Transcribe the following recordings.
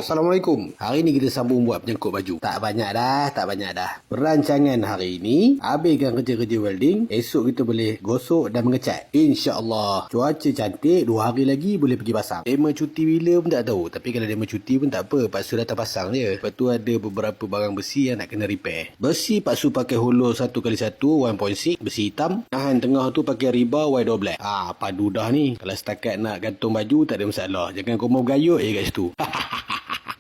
Assalamualaikum. Hari ni kita sambung buat penyangkut baju. Tak banyak dah. Perancangan hari ni, habiskan kerja-kerja welding, esok kita boleh gosok dan mengecat. InsyaAllah. Cuaca cantik, 2 hari lagi boleh pergi pasang. Tema cuti bila pun tak tahu. Tapi kalau tema cuti pun tak apa, Paksu datang pasang je. Lepas tu ada beberapa barang besi yang nak kena repair. Besi Paksu pakai hollow 1x1 1.6, besi hitam. Nahan tengah tu pakai riba Y12. Padu dah ni. Kalau setakat nak gantung baju, tak ada masalah. Jangan kau mau bergayut kat situ.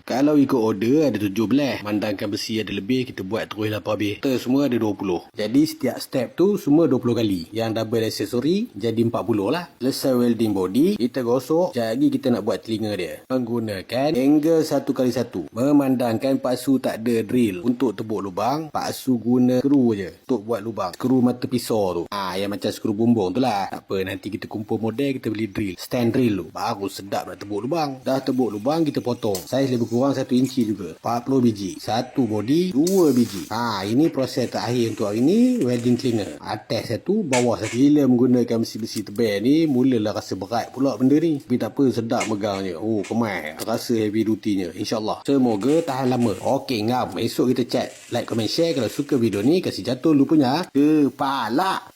Kalau ikut order ada 17. Mandangkan besi ada lebih, kita buat terus lah habis. Kita semua ada 20. Jadi setiap step tu semua 20 kali. Yang double aksesori jadi 40 lah. Selesai welding body, kita gosok. Sekejap lagi kita nak buat telinga dia. Menggunakan angle 1x1. Memandangkan Paksu tak ada drill untuk tebuk lubang. Paksu guna skru je untuk buat lubang. Skru mata pisau tu. Yang macam skru bumbung tu lah. Tak apa, nanti kita kumpul model, kita beli drill. Stand drill tu. Baru sedap nak tebuk lubang. Dah tebuk lubang, kita potong. Saiz lebih kurang 1 inci juga. 40 biji. 1 body, 2 biji. Ini proses terakhir untuk hari ni. Welding cleaner. Atas satu, bawah satu. Bila menggunakan besi-besi tebal ni, mulalah rasa berat pula benda ni. Tapi tak apa, sedap megangnya. Kemas. Terasa heavy duty-nya. InsyaAllah. Semoga tahan lama. Okey, ngam. Esok kita chat. Like, comment, share. Kalau suka video ni, kasih jatuh lu punya kepala.